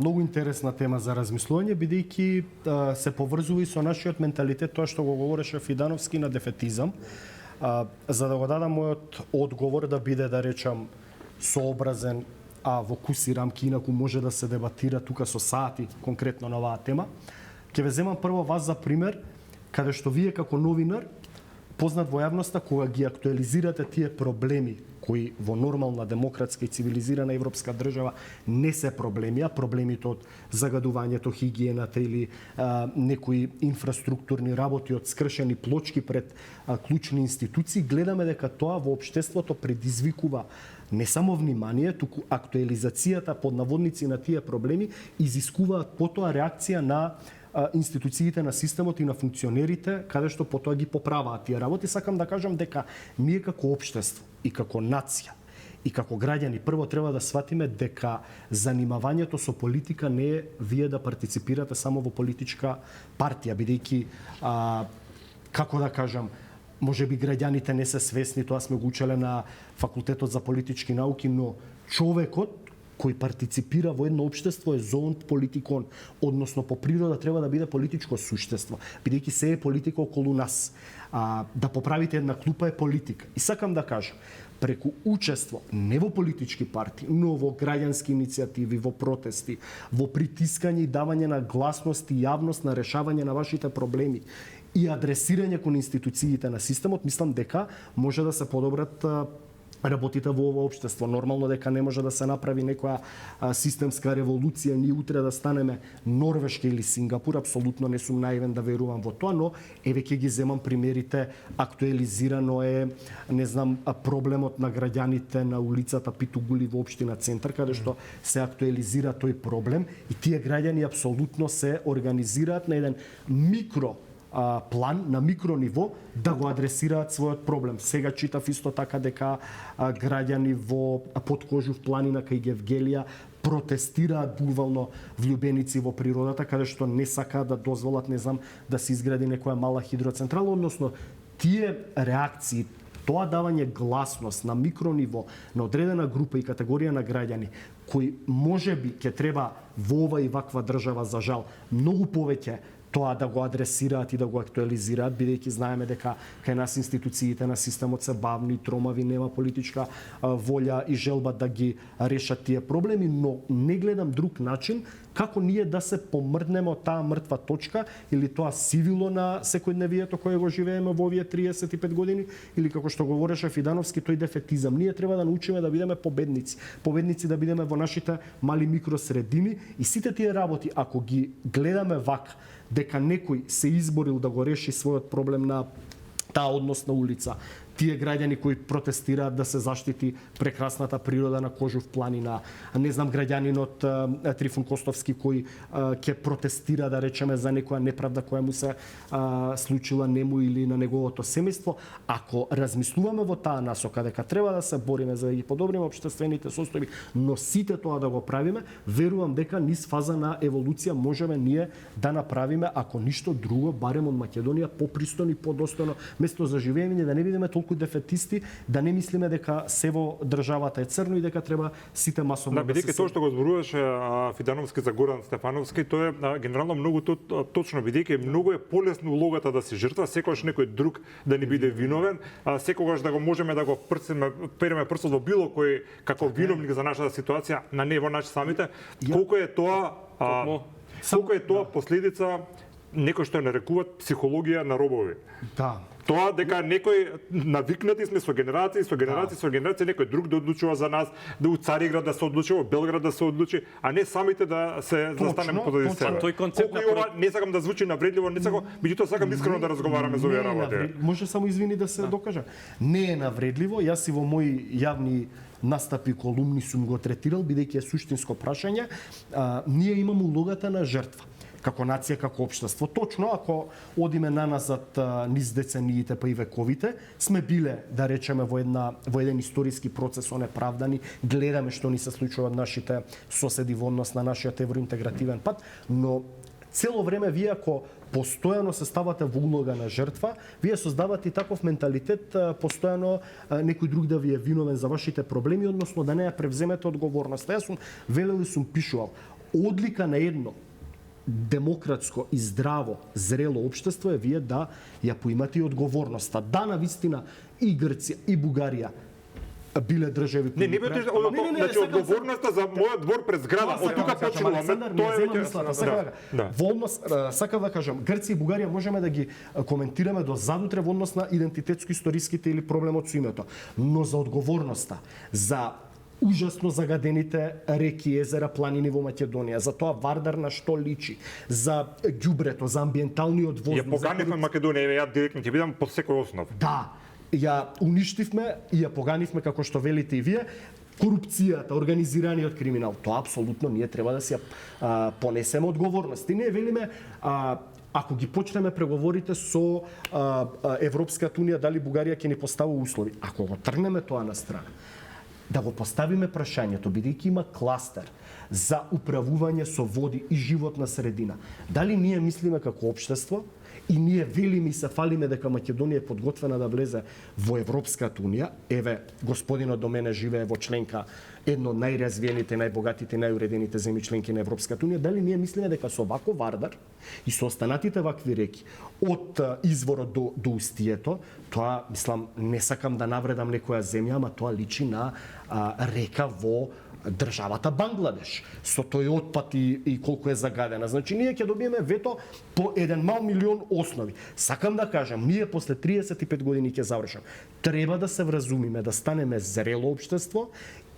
многу интересна тема за размислување, бидејќи се поврзува и со нашиот менталитет, тоа што го говореше Фидановски на дефетизам. За да го дадам мојот одговор да биде, да речам, сообразен, а во куси рамки, инаку може да се дебатира тука со сати конкретно на оваа тема. Ќе ве земам прво вас за пример, каде што вие како новинар, познат во јавноста, кога ги актуализирате тие проблеми кои во нормална, демократска и цивилизирана европска држава не се проблеми, а проблемите од загадувањето, хигиената или некои инфраструктурни работи од скршени плочки пред клучни институции, гледаме дека тоа во општеството предизвикува не само внимание, туку актуализацијата под наводници на тие проблеми изискуваат потоа реакција на институциите на системот и на функционерите, каде што потоа ги поправаат тие работи. Сакам да кажам дека ние како општество и како нација и како граѓани прво треба да сватиме дека занимавањето со политика не е вие да партиципирате само во политичка партија, бидејќи како да кажам, може би граѓаните не се свесни, тоа сме го учеле на факултетот за политички науки, но човекот кој партиципира во едно општество е зоонт политикон, односно по природа треба да биде политичко суштество, бидејќи се е политика околу нас. Да поправите една клупа е политика. И сакам да кажам, преку учество не во политички партии, но во граѓански иницијативи, во протести, во притискање и давање на гласност и јавност на решавање на вашите проблеми и адресирање кон институциите на системот, мислам дека може да се подобрат работите во ова општество. Нормално дека не може да се направи некоја системска револуција, ние утре да станеме Норвешка или Сингапур, апсолутно не сум наивен да верувам во тоа, но еве ќе ги земам примерите, актуализирано е, не знам, проблемот на граѓаните на улицата Питугули во општина Центар, каде што се актуализира тој проблем и тие граѓани апсолутно се организираат на еден микро план на микрониво да го адресираат својот проблем. Сега читав исто така дека граѓани во Подкожув планина кај Гевгелија протестираат буквално влюбеници во природата, каде што не сакаат да дозволат, не знам, да се изгради некоја мала хидроцентрала, односно тие реакции, тоа давање гласност на микрониво на одредена група и категорија на граѓани кои можеби ќе треба во ова и ваква држава, за жал, многу повеќе тоа да го адресираат и да го актуализираат, бидејќи знаеме дека кај нас институциите на системот се бавни, тромави, нема политичка волја и желба да ги решат тие проблеми, но не гледам друг начин како ние да се помрднеме од таа мртва точка или тоа сивило на секојдневието кое го живееме во овие 35 години, или како што говореше Фидановски, тој дефетизам. Ние треба да научиме да бидеме победници. Победници да бидеме во нашите мали микросредини и сите тие работи, ако ги гледаме вака, дека некој се изборил да го реши својот проблем на таа односна улица, тие граѓани кои протестираат да се заштити прекрасната природа на Кожув планина, не знам, граѓанинот Трифун Костовски кој ќе протестира, да речеме, за некоја неправда која му се случила нему или на неговото семејство, ако размислуваме во таа насока дека треба да се бориме за да ги подобриме општествените состојби, но сите тоа да го правиме, верувам дека низ фаза на еволуција можеме ние да направиме, ако ништо друго, барем од Македонија попристојно и подостојно место за живење, да не бидеме толку дефетисти, да не мислиме дека се во државата е црно и дека треба сите масовно да се... Бидејќи тоа што го зборуваше Фидановски за Горан Стефановски, тоа е генерално многу точно, бидејќи многу е полесно улогата да си жртва, секогаш некој друг да ни биде виновен, секогаш да го можеме да го переме прстот во било кој како виновник за нашата ситуација, на не во наши самите. Колку е тоа последица некој што нарекуваат психологија на робови. Да. Тоа дека некој навикнати сме со генерации, некој друг да одлучува за нас, да у Цариград да се одлучува, Белград да се одлучи, а не самите да се застанеме позади себе. Тој концепт не сакам да звучи навредливо, не сакам, меѓутоа сакам искрено да разговараме за овие работи. Може само извини да се докажа. Не е навредливо, јас и во мои јавни настапи, колумни сум го третирал, бидејќи е суштинско прашање, ние имаме улогата на жртва како нација, како општество. Точно, ако одиме наназад низ децениите па и вековите, сме биле, да речеме, во еден историски процес онеправдани, гледаме што ни се случува од нашите соседи во однос на нашиот евроинтегративен пат, но цело време вие ако постојано се ставате во улога на жртва, вие создавате и таков менталитет, постојано некој друг да ви е виновен за вашите проблеми, односно да не ја превземете одговорноста. Јас сум велел и сум пишувал, одлика на едно демократско и здраво, зрело општество е вие да ја поимате и одговорноста. Да, навистина и Грција и Бугарија биле држави Не беше значи одговорноста за мојот двор пред зграда. Од тука почнуваме. Тоа е веќе сакам да кажам, Грција и Бугарија можеме да ги коментираме до задутре во однос на идентитетско-историските или проблемот со името, но за одговорноста, за ужасно загадените реки, езера, планини во Македонија, за тоа Вардар на што личи, за ѓубрето, за амбиенталниот воздух. Ја поганивме Македонија, ја директно ќе бидам по секој основ. Да, ја уништивме и ја поганивме, како што велите и вие, корупцијата, организираниот криминал. Тоа апсолутно ние треба да се понесеме одговорност. И ние велиме, ако ги почнеме преговорите со Европската унија, дали Бугарија ќе ни постави услови. Ако го тргнеме тоа на страна, да го поставиме прашањето, бидејќи има кластер за управување со води и животна средина. Дали ние мислиме како општество и ние велиме и се фалиме дека Македонија е подготвена да влезе во Европската унија, еве господинот до мене живее во членка едно од најразвиените, најбогатите, најуредените земји членки на Европската унија, дали ние мислиме дека со вако Вардар и со останатите вакви реки од изворот до устието, тоа мислам не сакам да навредам некоја земја, ама тоа личи на река во државата Бангладеш, со тој отпад и колку е загадена. Значи, ние ќе добиеме вето по 1 милион основи. Сакам да кажам, ние после 35 години ќе завршам. Треба да се вразумиме, да станеме зрело општество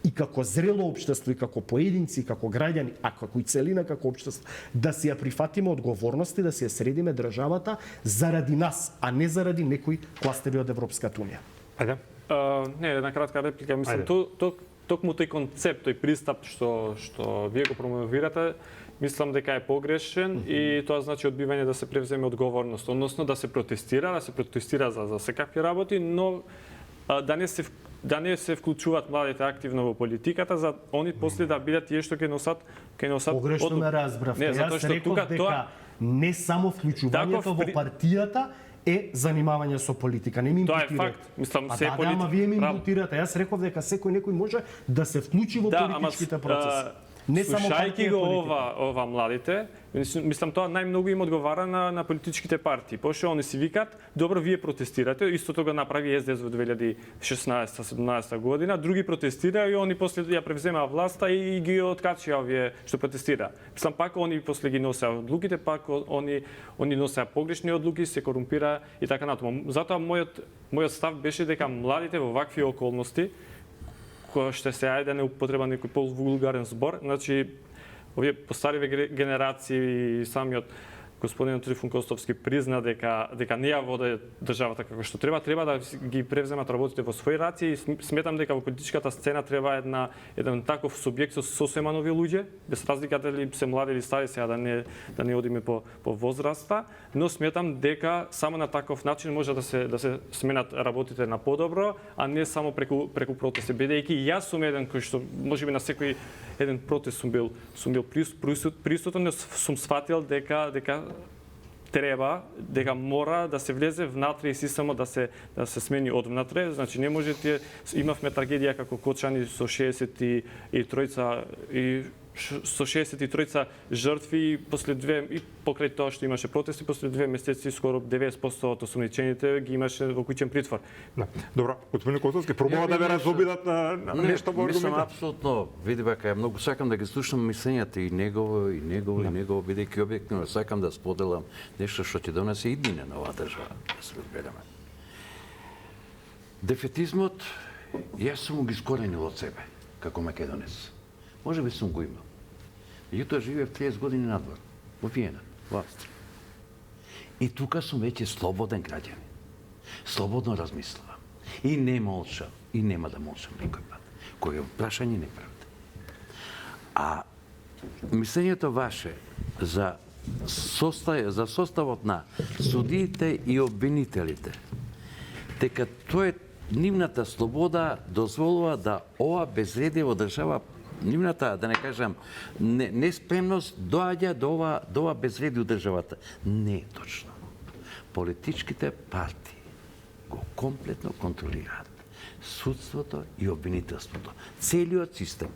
и како зрело општество и како поединци, како граѓани, а како и целина како општество, да си ја прифатиме одговорности, да си ја средиме државата заради нас, а не заради некои кластери од Европската унија. Ајде. Не, една кратка реплика. Мислам, токму тој концепт, тој пристап што вие го промовирате, мислам дека е погрешен и тоа значи одбивање да се превземе одговорност, односно да се протестира за секакви работи, но да не се вклучуваат младите активно во политиката, за они после да бидат тие што ќе носат Погрешно ме разбравте. Јас реков дека не само вклучувањето во партијата е занимавање со политика. Не ми импутирате. Тоа е факт. Мислам, се политика. Ама вие ми импутирате. Јас реков дека некој може да се вклучи во политичките процеси. Не само слушајќи го ова младите, мислам тоа најмногу им одговара на политичките партии. Пошто они си викат, добро вие протестирате, истото го направи СДС во 2016-17 година, други протестираа и они после ја превземаа власта и ги откачија овие што протестира. Мислам пак они после ги носеа одлуките, пак они носеа погрешни одлуки, се корумпира и така натаму. Затоа мојот став беше дека младите во вакви околности кој што се ајде да не употребам некој повулгарен збор, значи овие постариве генерации и самиот господин Трифун Костовски призна дека не ја воде државата како што треба да ги превземат работите во своји раце и сметам дека во политичката сцена треба еден таков субјект со сосема нови луѓе, без разлика дали се млади или стари, сега да не одиме по возраста, но сметам дека само на таков начин може да се сменат работите на подобро, а не само преку протести, бидејќи јас сум еден кој што можеби на секој еден протест сум бил присутен, но сум сфатил дека треба, дека мора да се влезе внатре и системот да се смени од внатре. Значи не можете, имавме трагедија како Кочани со 63 жртви и после и покрај тоа што имаше протести, после 2 месеци скоро 90% од осумничените ги имаше во куќен притвор. Да. Добро, господин Костовски, пробува да ве разобидат на нешто во аргументите. Мислам апсолутно, види дека многу сакам да ги слушам мислењата и негово, бидејќи објективно сакам да споделам нешто што ќе донесе иднина на оваа држава, да се одгледаме. Дефетизмот, јас сум го искоренил од себе, како македонец. Може би сум го имал. Меѓутоа живеев 30 години надвор, во Виена, во Австрија. И тука сум веќе слободен граѓанин. Слободно размислувам. И не молчам, и нема да молчам никој пат. Кој е прашање неправда. А мислењето ваше за составот на судиите и обвинителите, дека тоа е нивната слобода дозволува да ова безредие во држава, нивната, да не кажам, неспремност доаѓа до ова безредие у државата. Не е точно. Политичките партии го комплетно контролираат судството и обвинителството. Целиот систем.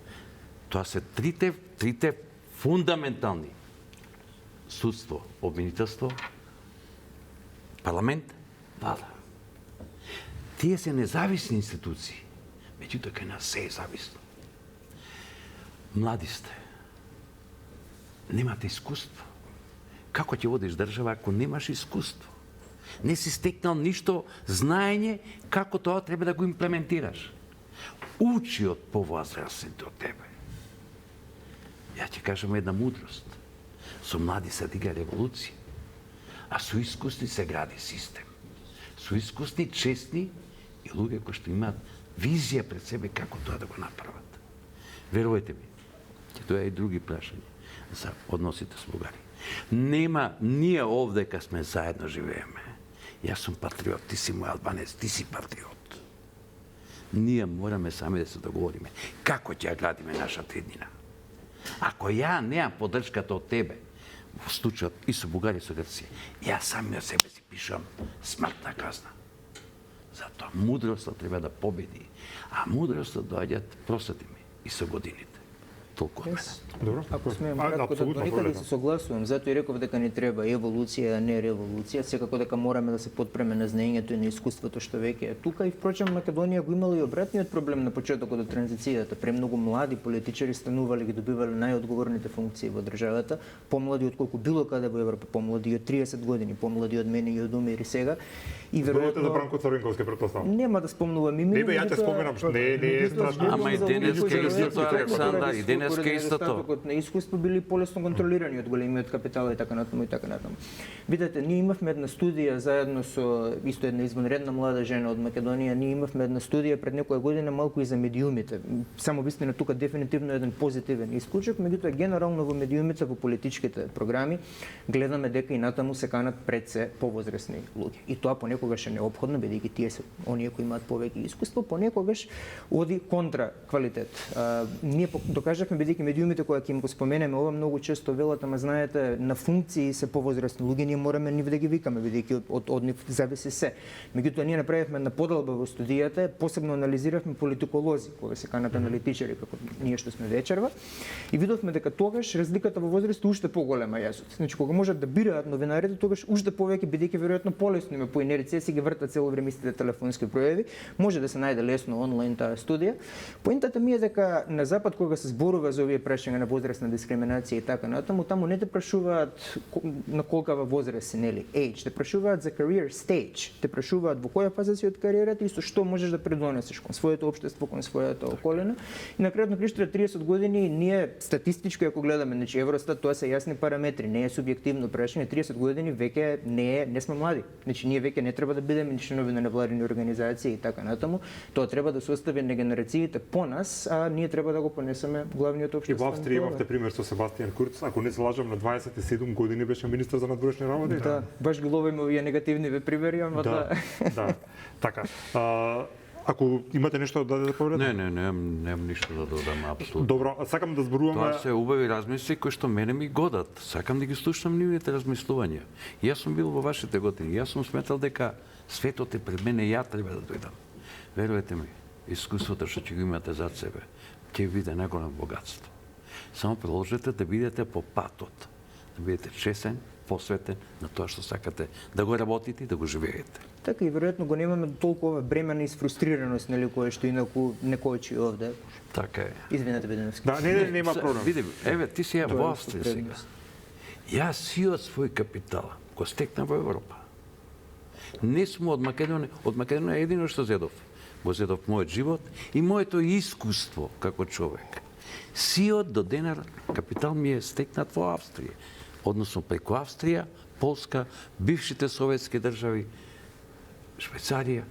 Тоа се трите фундаментални. Судство, обвинителство, парламент, влада. Тие се независни институции, меѓутоа кај нас се е зависно. Млади сте, немате искуство. Како ќе водиш држава ако немаш искуство? Не си стекнал ништо знаење како тоа треба да го имплементираш. Учи од повозрастните од тебе. Ја ќе кажам една мудрост. Со млади се дига револуција, а со искусни се гради систем. Со искусни, честни и луѓе кои што имаат визија пред себе како тоа да го направат. Верувајте ми, ќе тоа и други прашања за односите со Бугарија. Нема, ние овдека сме заедно живееме. Јас сум патриот, ти си мој албанец, ти си патриот. Ние мораме сами да се договориме како ќе ја градиме нашата еднина. Ако ја неам поддршката од тебе, во случајот и со Бугарија и со Грција, ја сами од себе си пишам смртна казна. Затоа мудроста треба да победи, а мудроста доаѓаат, простати ми, и со годините. Толку од мене. Добро. Ако смеем кратко да доникаде се согласувам, затоа и реков дека ни треба еволуција, а не револуција, секако дека мораме да се подпреме на знаењето и на искуството што веќе е тука и впрочем Македонија го имала и обратниот проблем на почетокот од транзицијата. Премногу млади политичари станувале ги добивале најодговорните функции во државата, помлади отколку било каде во Европа, помлади од 30 години, помлади од мене и од Умир и сега. И веројатно за Бранко Црвенковски претпоставам. Нема да спомнувам имиња. Не, ја те споменам, не е страшно. Ама и денеска истото, Александар, и денеска истото. На искуство били полесно контролирани од големиот капитал и така натаму и така натаму. Видете, ние имавме една студија заедно со исто една извонредна млада жена од Македонија, ние имавме една студија пред некоја година малку и за медиумите. Само вистина тука дефинитивно еден позитивен исклучок, меѓутоа генерално во медиумите, во политичките програми гледаме дека и натаму се канат пред се повозрасни луѓе. И тоа понекогаш е неопходно, бидејќи тие се оние кои имаат повеќе искуство, понекогаш оди контра квалитет. Ние докажавме бидејќи медиумите кои ќе им го споменеме, ова многу често велат, ама знаете, на функции се повозрасни луѓе, ние мораме нив да ги викаме, бидејќи од нив зависи се. Меѓутоа ние направивме на подалба во студијата, посебно анализиравме политиколози, кога се канат аналитичари како ние што сме вечерва, и видовме дека тогаш разликата во возраст е уште поголема јазот. Значи кога можат да бираат новинарите, тогаш уште повеќе бидејќи веројатно полесно им по инерција си ги вртат цело време истите телефонски пројави, може да се најде лесно онлайн таа студија. Поентата ми е дека на запад кога се зборува за овие прашања на возрастна дискриминација и така натаму, таму не те прашуваат на колкава возраст си, нели, age, те прашуваат за career stage, те прашуваат во која фаза си од кариерата и со што можеш да предонесеш кон своето општество, кон својата околина. И на крајот на крајштата 30 години ние статистички ако гледаме, значи Евростат, тоа се јасни параметри, не е субјективно прашање, 30 години веќе не сме млади. Значи ние веќе не треба да бидеме членови на невладини организации и така натаму. Тоа треба да се остави на генерациите по нас, а ние треба да го понесеме главниот општествен. И во Австрија имавте пример со Себастијан Курц, ако не се лажам, на 27 години беше министер за надворешни работи. Да, баш ги ловиме овие негативни примери, ама да. Така. Ако имате нешто да дадете повред? Немам ништо да додам, апсолутно. Добро, сакам да зборуваме. Тоа се убави размисли кои што мене ми годат. Сакам да ги слушам нивните размислувања. Јас сум бил во вашите години. Јас сум сметал дека светот е пред мене, ја треба да дојдам. Верувате ми, искуството што ќе го имате зад себе, ќе биде наголемо богатство. Само продолжете да бидете по патот, да бидете честен, посветен на тоа што сакате да го работите и да го живеете. Така и веројатно го немаме толкова бремена и сфрустрираност, нели, кое што инаку не којчи овде. Така е. Извинете, Беденовски. Да, нема проблем. Види, еве, ти си во Австрија сега. Јас сиот свој капитал го стекнав во Европа. Не сум од Македонија. Од Македонија едино што зедов. Го зедов мојот живот и моето искуство како човек. Сиот до денар капитал ми е стекнат во Австрија. Односно преку Австрија, Полска, бившите советски држави, Швајцарија,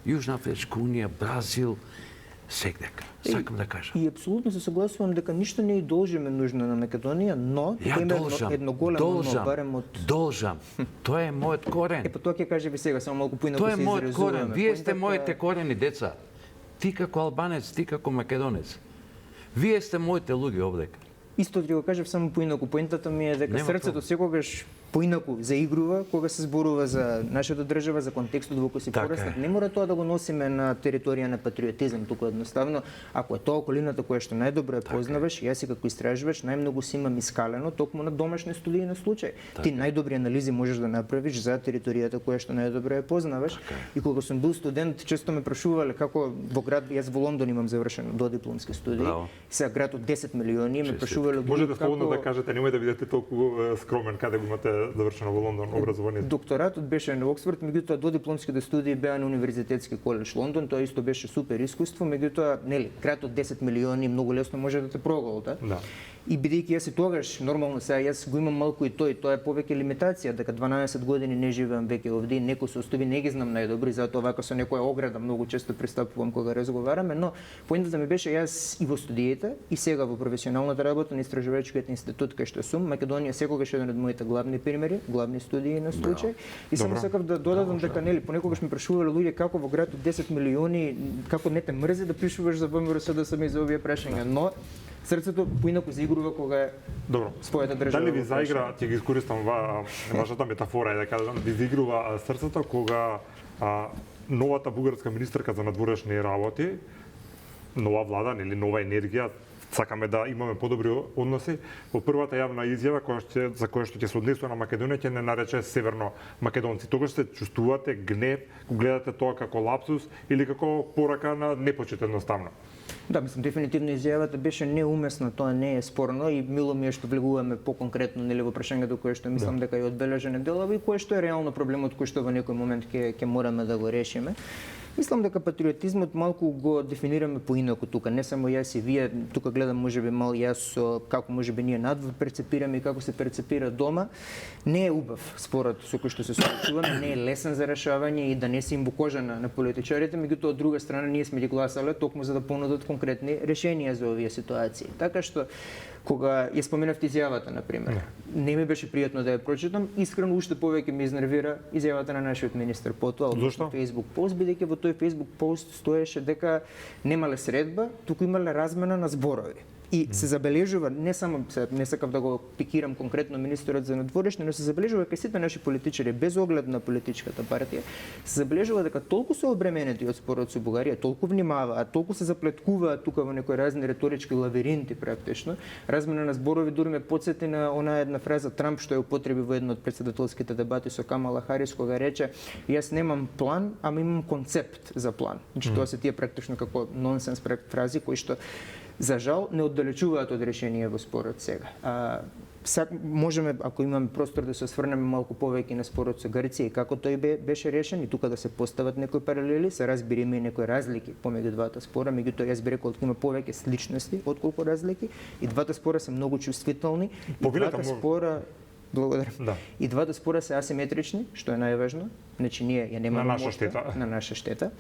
Јужна Афричка унија, Бразил, сегдека. Сакам да кажам. И апсолутно се согласувам дека ништо не ја должиме нужно на Македонија, но ја едно големо но барем од должам. Тоа е мојот корен. Па тоа ќе кажа ви сега, само малку поинаку се се изразуваме. Тоа е мојот корен. Вие сте моите корени, деца. Ти како албанец, ти како македонец. Вие сте моите луѓе овдека. Исто ќе го кажав само поинаку. Поентата ми е дека Нема срцето секогаш поинаку заигрува кога се зборува за нашата држава, за контекстот во кој си Така пораснат. е. Не мора тоа да го носиме на територија на патриотизам, туку едноставно ако е тоа околината која што најдобро ја познаваш, јас и како истражувач најмногу си имам искалено токму на домашни студии на случај. Ти најдобри анализи можеш да направиш за територијата која што најдобро ја познаваш. И кога сум бил студент, често ме прашувале како во град, јас во Лондон имам завршено додипломски студии. Браво. Сега град од 10 милиони ме прашувале Можете слободно како- да кажете, немој да бидете толку скромен каде го имате завршено во Лондон образованието. Докторатот беше на Оксфорд, меѓутоа додипломските студии беа на Универзитетски колеж Лондон, тоа исто беше супер искуство, меѓутоа, нели, град од 10 милиони многу лесно може да те проголта. Да. И бидејќи јас и тогаш нормално сега јас го имам малку и тоа е повеќе лимитација, дека 12 години не живеам веќе овде, некои состојби не ги знам најдобро и затоа вака со некоја ограда многу често пристапувам кога разговараме, но поентата ми беше јас и во студиите и сега во професионалната работа на Истражувачкиот институт кај што сум, Македонија секогаш е еден од моите главни примери, главни студии на случај. И само Добро. сакав да додадам дека нели понекогаш ме прашувале луѓе како во град од 10 милиони, како не те мрзи да пишуваш за ВМРО да се за овие прашања, но срцето поинаку заигрува кога е Добро. својата држава. Дали ви во заигра, ќе ги искористам вашата метафора, да кажам, ви заигрува срцето кога новата бугарска министерка за надворешни работи, нова влада, нели нова енергија, сакаме да имаме подобри односи, во првата јавна изјава за која што ќе се однесува на Македонија ќе не нарече северно македонци. Тогаш се чувствувате гнев, гледате тоа како лапсус или како порака на непочит едноставно? Да, мислам, дефинитивно изјавата беше неумесна, тоа не е спорно и мило ми е што влегуваме по-конкретно нели во прашањето кое што мислам дека е одбележено делови и кое што е реално проблемот кој што во некој момент ќе мораме да го решиме. Мислам дека патриотизмот малку го дефинираме поинаку тука, не само јас и вие, тука гледам можеби мал јас со како можеби ние надвор перцепираме и како се перцепира дома. Не е убав спорот со кој што се соочуваме, не е лесен за решавање и да не се им во кожа на политичарите, меѓутоа од друга страна ние сме ги гласале токму за да понудат конкретни решенија за овие ситуации. Така што кога ја споменавте изјавата, на пример, не ми беше пријатно да ја прочитам, искрено уште повеќе ме изнервира изјавата на нашиот министер потоа од Зошто? Facebook пост, бидејќи во тој Facebook пост стоеше дека немале средба, туку имале размена на зборови. И се забележува, не само, не сакав да го пикирам конкретно министерот за надворешни, но се забележува кај сите наши политичари, без оглед на политичката партија, се забележува дека толку се обременети од спорот со Бугарија, толку внимаваат, толку се заплеткуваат тука во некои разни реторички лавиринти практично. Размена на зборови дури ме потсети на онаа една фраза Трамп што ја употреби во едно од претседателските дебати со Камала Харис кога рече јас немам план, ама имам концепт за план. Значи тоа се тие практично како нонсенс фрази кои што за жал не оддалечуваат од решение во спорот сега. Можеме, ако имаме простор, да се осврнеме малку повеќе на спорот со Грција и како тој беше решен и тука да се постават некои паралели, се разбира има и некои разлики помеѓу двата спора, меѓутоа јас би рекол дека има повеќе сличности отколку разлики и двата спора се многу чувствителни и двата спора Благодарам. Да. И двата спора се асиметрични, што е најважно. Значи ние ја немаме на наша мошта, штета. на наша штета.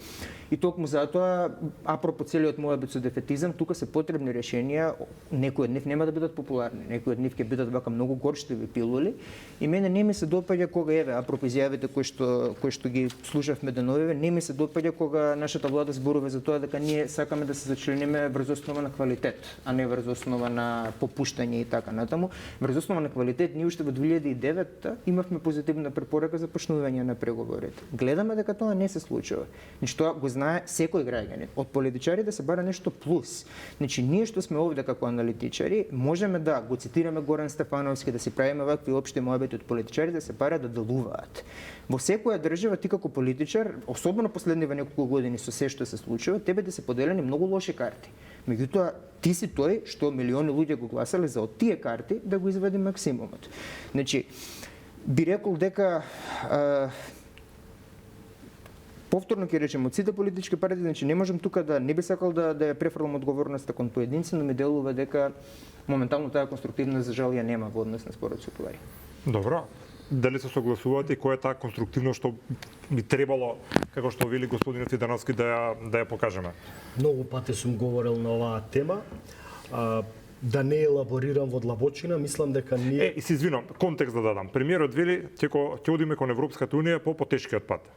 И токму затоа, апропо целиот мојабит со дефетизам, тука се потребни решенија, некои од нив нема да бидат популарни, некои од нив ќе бидат вака многу горчливи пилули. И мене не ми се допаѓа кога еве апропо изјавите кои што ги слушавме деновиве, не ми се допаѓа кога нашата влада зборува за тоа дека ние сакаме да се зачлениме врз основа на квалитет, а не врз основа на попуштање и така натаму. Врз основа на квалитет ние уште во 2009 имавме позитивна препорака за почнување на преговорите. Гледаме дека тоа не се случува. Значи тоа го знае секој граѓанин. Од политичари да се бара нешто плюс. Значи ние што сме овде како аналитичари можеме да го цитираме Горан Стефановски, да си правиме вакви општи моабити од политичари да се бара да делуваат. Во секоја држава ти како политичар, особено последниве неколку години со се што се случува, тебе да се поделени многу лоши карти. Меѓутоа, ти си тој што милиони луѓе го гласале за од тие карти да го извади максимумот. Значи, би рекол дека повторно ќе речем од сите политички партии, значи не можам тука да не би сакал да ја префрлам одговорноста кон поединци, но ми делува дека моментално таа конструктивност за жал ја нема во однос на спорот со Бугарија. Добро. Дали се согласувате и која е таа конструктивност што би требало, како што вели господинот Фидановски, да ја покажеме? Многу пати сум говорил на оваа тема. Да не елаборирам во длабочина, мислам дека ние... И се извинувам, контекст да дадам. Премиерот вели ќе одиме кон Европската унија по потешкиот пат.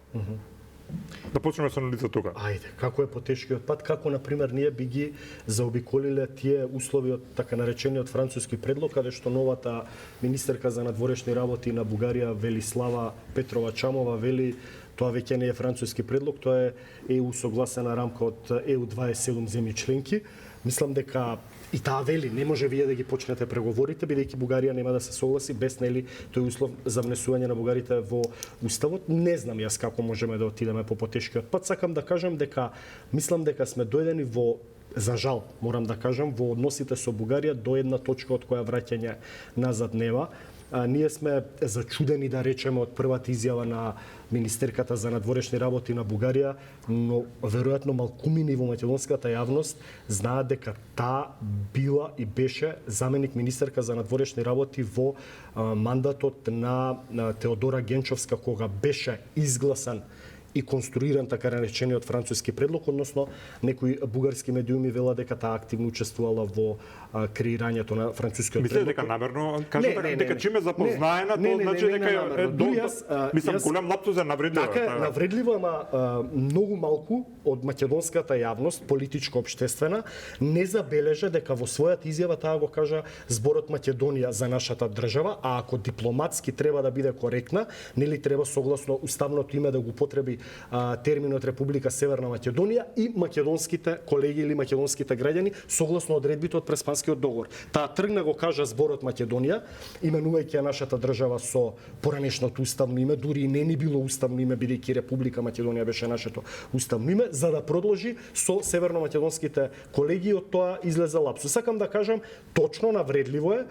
Да почнеме со нулица тука. Ајде, како е потешкиот пат, како на пример ние би ги заобиколиле тие услови од така наречениот француски предлог, каде што новата министерка за надворешни работи на Бугарија Велислава Петрова Чамова вели тоа веќе не е француски предлог, тоа е ЕУ согласена рамка од ЕУ 27 земји членки. Мислам дека и таа вели, не може вие да ги почнете преговорите, бидејќи Бугарија нема да се согласи без нели тој услов за внесување на бугарите во уставот. Не знам јас како можеме да отидеме по потешкиот пат. Сакам да кажам дека мислам дека сме дојдени во, за жал, морам да кажам, во односите со Бугарија до една точка од која враќање назад нема. Ние сме зачудени, да речеме, од првата изјава на министерката за надворешни работи на Бугарија, но веројатно малкумини во македонската јавност знаат дека таа била и беше заменик министерка за надворешни работи во мандатот на Теодора Генчовска, кога беше изгласан и конструиран така наречениот француски предлог, односно некои бугарски медиуми велат дека таа активно учествувала во креирањето на францускиот предлог. Мислите дека намерно кажете дека чиме запознаена, тоа значи дека е мислам голем лаптус е навредливо. Така е, навредливо, ама многу малку од македонската јавност, политичко општествена, не забележа дека во својата изјава таа го кажа зборот Македонија за нашата држава, а ако дипломатски треба да биде коректна, нели треба согласно уставното име да го употреби терминот Република Северна Македонија и македонските колеги или македонските граѓани согласно одредбите од Преспанскиот договор. Таа тргна го кажа зборот Македонија, именувајќи ја нашата држава со поранешното уставно име, дури и не ни било уставно име, бидејќи Република Македонија беше нашето уставно име, за да продолжи со северно-македонските колеги, од тоа излезе лапсус. Сакам да кажам, точно навредливо е,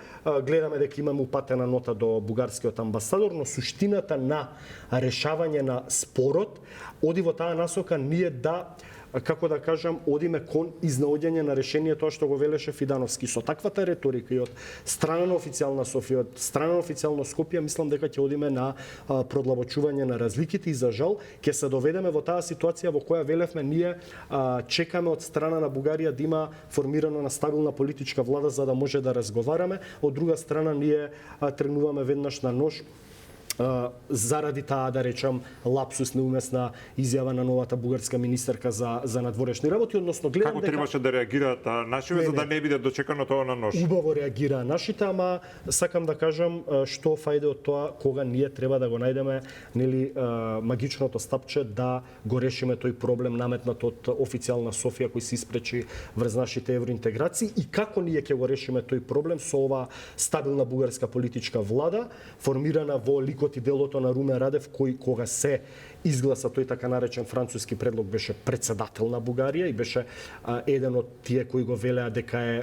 гледаме дека имаме упатена нота до бугарскиот амбасадор, но суштината на решавање на спорот оди во таа насока ние да, како да кажам, одиме кон изнаоѓање на решение, тоа што го велеше Фидановски. Со таквата риторика и од страна на официјална Софија, од страна на официјално Скопје, мислам дека ќе одиме на продлабочување на разликите и за жал ќе се доведеме во таа ситуација во која велевме ние чекаме од страна на Бугарија да има формирано на стабилна политичка влада за да може да разговараме, од друга страна ние тргнуваме веднаш на нож заради таа, да речам, лапсус, неумесна изјава на новата бугарска министерка за надворешни работи, односно гледам како требаше да реагираат нашиве за да не биде дочекано тоа на нож. Убаво реагираа нашите, ама сакам да кажам што фајде од тоа кога ние треба да го најдеме нели магичното стапче да го решиме тој проблем наметнат од официјална Софија кој се испречи врз нашите евроинтеграции и како ние ќе го решиме тој проблем со ова стабилна бугарска политичка влада формирана во ликот и делото на Румен Радев, кој кога се изгласа тој така наречен француски предлог беше председател на Бугарија и беше еден од тие кои го велеа дека е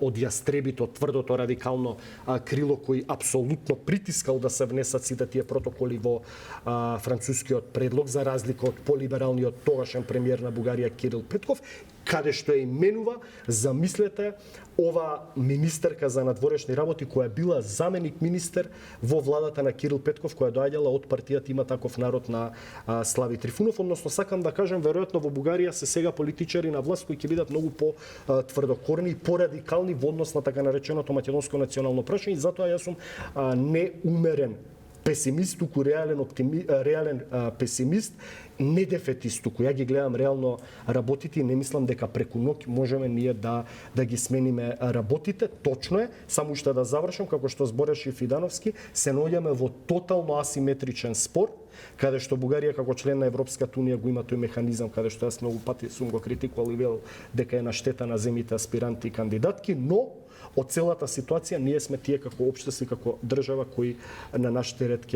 од јастребито, тврдото радикално крило кој апсолутно притискал да се внесат сите тие протоколи во францускиот предлог за разлика од полибералниот тогашен премиер на Бугарија Кирил Петков, каде што ја именува, замислете, ова министерка за надворешни работи која била заменик министер во владата на Кирил Петков, која доаѓала од партијата Има таков народ на Слави Трифунов, односно сакам да кажам, веројатно во Бугарија се сега политичари на власт кои ќе бидат многу по-тврдокорни и порадикални во однос на така нареченото македонско национално прашање и затоа јас сум неумерен песимист, туку реален песимист, не дефетист, туку ја ги гледам реално работите и не мислам дека преку ноќ можеме ние да ги смениме работите. Точно е, само уште да завршам, како што збореше и Фидановски, се наоѓаме во тотално асиметричен спор, каде што Бугарија како член на Европската унија го има тој механизам, каде што јас многу пати сум го критикувал и велел дека е на штета на земјите аспиранти и кандидатки, но од целата ситуација ние сме тие како општество и како држава кои на наш терет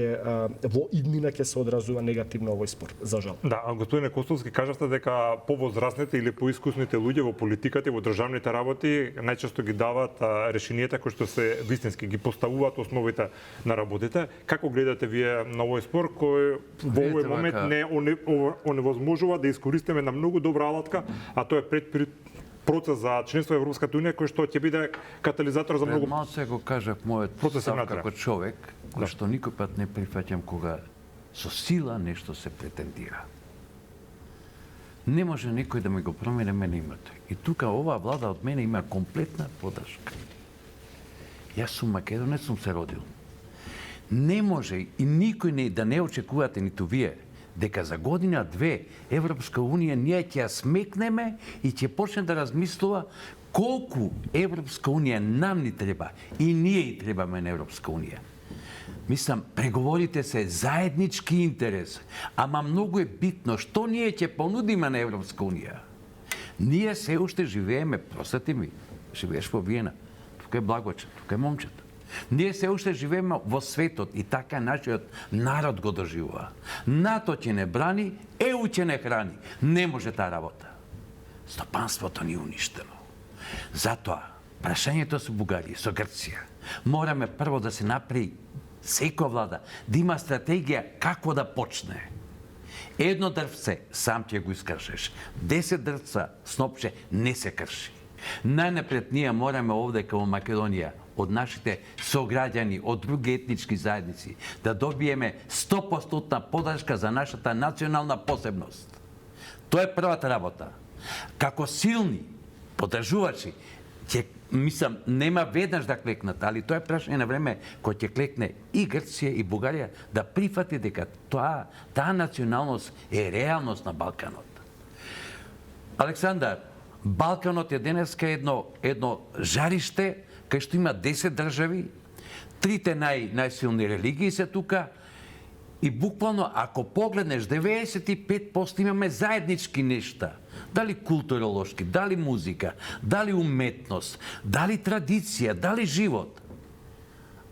во иднина ќе се одразува негативно овој спор, за жал. Да, господине Костовски, кажавте дека повозрасните или поискусните луѓе во политиката и во државните работи најчесто ги даваат решенијата кои што се вистински ги поставуваат основите на работите. Како гледате вие на овој спор кој во овој момент не оневозможува да искористиме на многу добра алатка, а тоа е процес за членство во Европската унија кој што ќе биде катализатор за многу. Пред малце го кажав мојот став како човек, кој што никој пат не прифаќам кога со сила нешто се претендира. Не може некој да ми го промени мене името. И тука оваа влада од мене има комплетна подршка. Јас сум македонец, сум се родил. Не може и никој да не очекувате ниту вие дека за година-две Европска Унија ние ќе ја смекнеме и ќе почне да размислува колку Европска Унија нам ни треба и ние и требаме на Европска Унија. Мислам, преговорите се заеднички интерес, ама многу е битно што ние ќе понудиме на Европска Унија. Ние се уште живееме, простете ми, живееш во Виена, тука е Благоче, тука е момчето. Ние се уште живееме во светот и така нашиот народ го доживува. НАТО ќе не брани, ЕУ ќе не храни. Не може таа работа. Стопанството ни е уништено. Затоа, прашањето со Бугарија, со Грција, мораме прво да се направи секоја влада да има стратегија како да почне. Едно дрвце сам ќе го искршеш, 10 дрвца снопче не се крши. Најнапред ние мораме овде како Македонија од нашите сограѓани, од други етнички заедници, да добиеме 100% подршка за нашата национална посебност. Тоа е првата работа. Како силни поддржувачи, мислам, нема веднаш да клекнат, али тоа е прашање на време кој ќе клекне и Грција и Бугарија да прифати дека таа националност е реалност на Балканот. Александар, Балканот е денеска едно жариште кај што има 10 држави, трите најсилни религии се тука и буквално ако погледнеш 95% имаме заеднички нешта. Дали културолошки, дали музика, дали уметност, дали традиција, дали живот.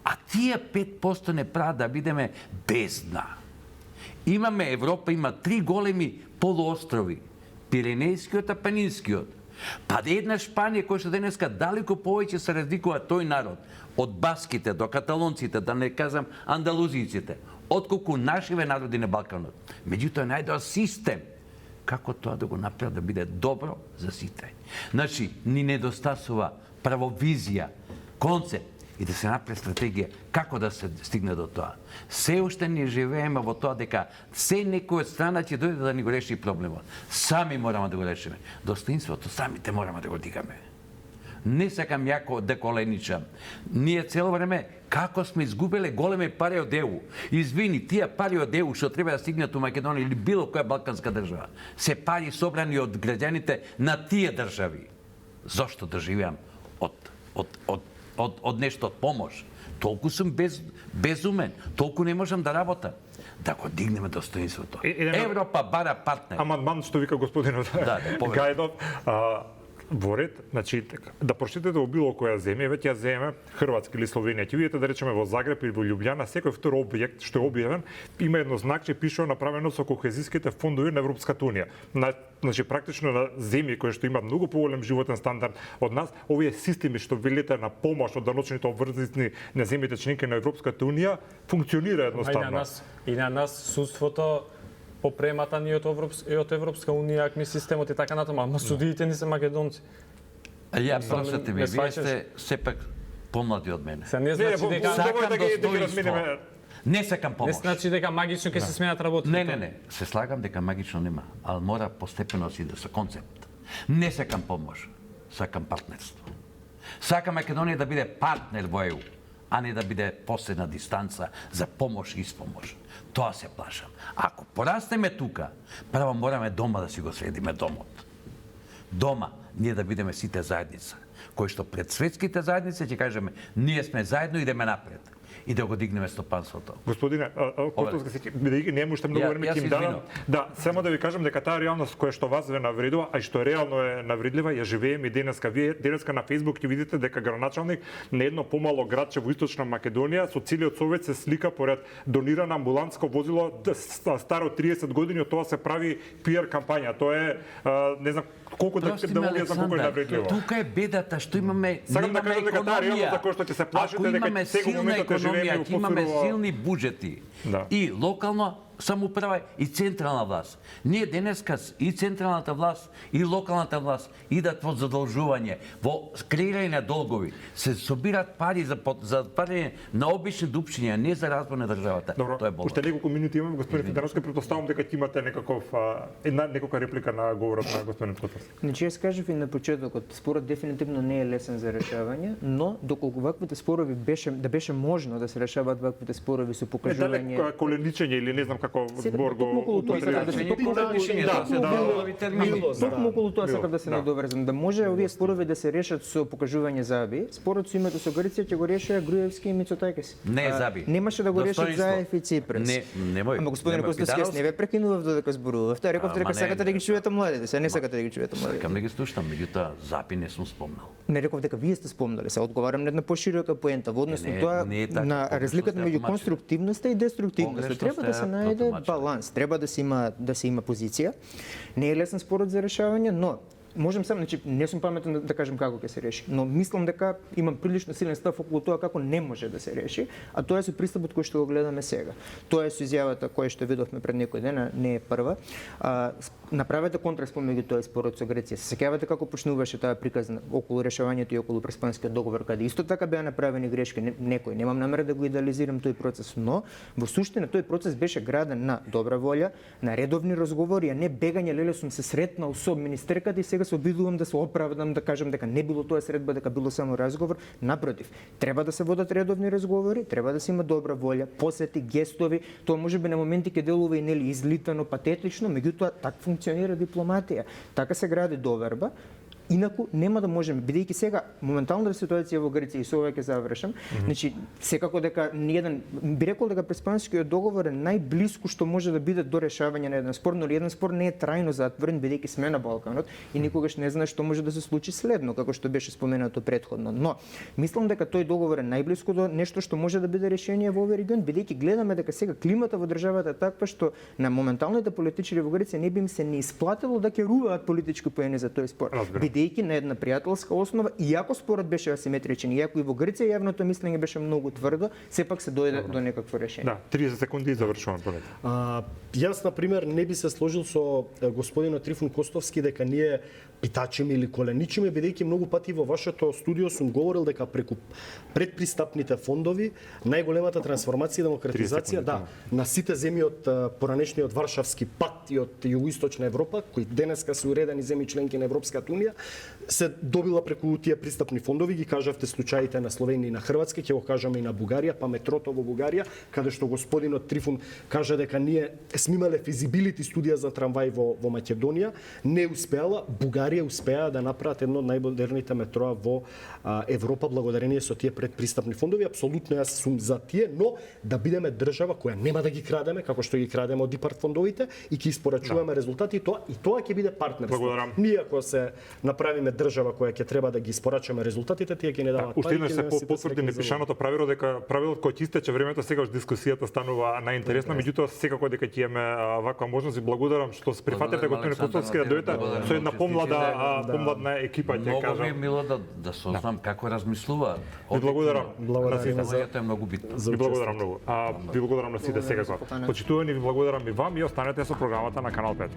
А тие 5% не прават да бидеме бездна. Имаме Европа, има 3 големи полуострови. Пиренејскиот, Апенинскиот. Па една Шпанија која што денеска далеко повеќе се разликува тој народ од баските до каталонците, да не кажам андалузиците, отколку нашиве народи на Балканот. Меѓутоа најдоа систем како тоа да го направи да биде добро за сите. Значи, ни недостасува право визија, концепт и да се направи стратегија како да се стигне до тоа. Се уште не живееме во тоа дека се некој од страна ќе дојде да ни го реши проблемот. Сами мораме да го решиме. Достоинството самите мораме да го дигаме. Не сакам јако да коленичам. Ние цело време како сме изгубиле големи пари од ЕУ. Извини, тие пари од ЕУ што треба да стигнат у Македонија или било која балканска држава, се пари собрани од граѓаните на тие држави. Зошто да живеам од нешто од помош? Толку сум безумен, толку не можам да работам. Да го дигнеме достоинството. Европа бара партнер. Амандман што вика господинот Гајдов, во ред, значи, да прочитате во било која земја, веќе ја земе Хрватска или Словенија, ќе видите да речеме во Загреб или во Љубљана, секој втор објект што е објавен, има едно знакче пишува направено со кохезиските фондови на Европската унија. Значи практично на земји кои што имаат многу поголем животен стандард од нас, овие системи што велите на помош од даночните обврзници на земјите членки на Европската унија функционира едноставно. И на нас судството попремата ни од Европска унија, акми системот и така натаму, ама судиите ни се македонци. Ја прашате ми, вие сте сепак помлади од мене. Се не значи дека сакам достоинство. Не сакам помош. Не значи дека магично ќе се сменат работите. Не, се слагам дека магично нема, ал мора постепено си да се концепт. Не сакам помош, сакам партнерство. Сакам Македонија да биде партнер во ЕУ, а не да биде последна дистанца за помош и испомош. Тоа се плашам. Ако порастеме тука, прво мораме дома да си го средиме домот. Дома ние да бидеме сите заедница, кои што пред светските заедници ќе кажеме ние сме заедно, идеме напред и да го дигнеме стопанството. Господине, бидејќи нема уште многу време ќе им дадам. Да, само да ви кажам дека таа реалност која што вас ве навредува, а и што реално е навредлива, ја живееме и денеска. Вие денеска на Facebook ќе видите дека градоначалник на едно помало градче во Источна Македонија со целиот совет се слика поред донирана амбулантско возило старо 30 години, од тоа се прави PR кампања. Тоа е не знам колку да луѓе за колку е навредливо. Тука е бедата што имаме Сакам да кажам дека таа реалност за која што ќе се плашите дека секој момент ќе Ако имаме силни буџети и локално самоуправа и централна власт. Ние денеска и централната власт и локалната власт идат во задолжување, во креирање на долгови, се собираат пари за пари на обични дупчиња, не за развој на државата. Добро, тоа е болно. Уште неколку минути имаме, господин Фидаровски, претпоставам дека ќе имате некоја реплика на говорот на господин Потос. Значи, јас кажав и на почетокот, спорот дефинитивно не е лесен за решавање, но доколку ваквите спорови беше можно да се решаваат ваквите спорови со покажување коленичење или не знам како Сега, збор токму околу го тоа сакам да се Токму Токму околу тоа сакам да се надоврзам, да може овие спорови да се решат со покажување заби. Спорот со името со Грција ќе го решија Груевски и Мицотакис. Не заби. Немаше да го решат Достоинство. Заев и Ципрас. Не, немој. Ама господине Немој. Костовски, јас не ве прекинував додека зборувавте, рековте дека Ама не, сакате да ги не. чуете младите, сега не сакате да ги чуете младите. Сакам да ги слушам, меѓутоа запи не сум спомнал. Не реков дека вие сте спомнали, се одговарам на една поширока поента во однос на Не, тоа не е така, на погрешно разликата сте ја меѓу тумачили. конструктивноста и деструктивноста. Погрешно Треба да сте се ја најде протумачили. баланс, треба да се има позиција. Не е лесен спорот за решавање, но можам сам, значи не сум паметен да кажам како ќе се реши, но мислам дека имам прилично силен став околу тоа како не може да се реши, а тоа е со пристапот кој што го гледаме сега. Тоа е со изјавата која што видовме пред некој ден, не е прва. Направете контраст помеѓу тоа и спорот со Грција. Се сеќавате како почнуваше таа приказна околу решавањето и околу Преспанскиот договор, каде исто така беа направени грешки, некој, немам намера да го идеализирам тој процес, но во суштина тој процес беше граден на добра волја, на редовни разговори, а не бегање, леле сум се сретнал со министерката и сега се обидувам да се оправдам, да кажам дека не било тоа средба, дека било само разговор. Напротив, треба да се водат редовни разговори, треба да се има добра волја, посети, гестови. Тоа можеби на моменти ќе делува и нели излитано, патетично, меѓутоа така функционира дипломатија. Така се гради доверба. Инаку нема да можеме, бидејќи сега моменталната ситуација во Грција и со ова ќе завршам. Значи секако дека ниеден би рекол дека Преспанскиот договор е најблиску што може да биде до решавање на еден спор, но еден спор не е трајно затворен бидејќи сме на Балканот и никогаш не знаеш што може да се случи следно, како што беше споменато претходно. Но мислам дека тој договор е најблиску до нешто што може да биде решение во овој регион, бидејќи гледаме дека сега климата во државата е таква што на моменталните политичари во Грција не би им се не исплатило да керуваат политички поени за тој спор. Бидејќи на една пријателска основа, иако спорот беше асиметричен, иако и во Грција јавното мислење беше многу тврдо, сепак се дојде до некакво решение. Да, 30 секунди и завршувам понет. Јас на пример не би се сложил со господинот Трифун Костовски дека ние питачиме или коленичиме, бидејќи многу пати во вашето студио сум говорил дека преку предпристапните фондови најголемата трансформација и демократизација на сите земји од поранешниот Варшавски пакт и од југоисточна Европа, кои денеска се уредени земји членки на Европската унија, се добила преку тие пристапни фондови. Ги кажавте случаите на Словенија и на Хрватска, ќе го кажаме и на Бугарија, па метрото во Бугарија, каде што господинот Трифун кажа дека ние сме имале физибилити студија за трамвај во Македонија, не успеала. Бугарија успеа да направат едно од најмодерните метроа во Европа благодарение со тие предпристапни фондови. Апсолутно јас сум за тие, но да бидеме држава која нема да ги крадеме, како што ги крадеме од ИПАРТ фондовите и ќе испорачуваме резултати, и тоа ќе биде партнерство. Благодарам. Ние ако се направиме држава која ќе треба да ги испорачаме резултатите, тие ќе не даваат Уште пари. еднаш се потврди непишаното правило дека правилот кој ќе истече времето секогаш дискусијата станува најинтересна, меѓутоа секако дека ќе имаме ваква можност и благодарам што се прифатите господин Костовски да дојдете со една помладна екипа, ќе кажам. Многу ми е мило да сознам како размислуваат. Ви благодарам. Технологијата е многу битна. Ви благодарам многу. Ви благодарам на сите секако. Почитувани, ви благодарам и вам и останете со програмата на Канал 5.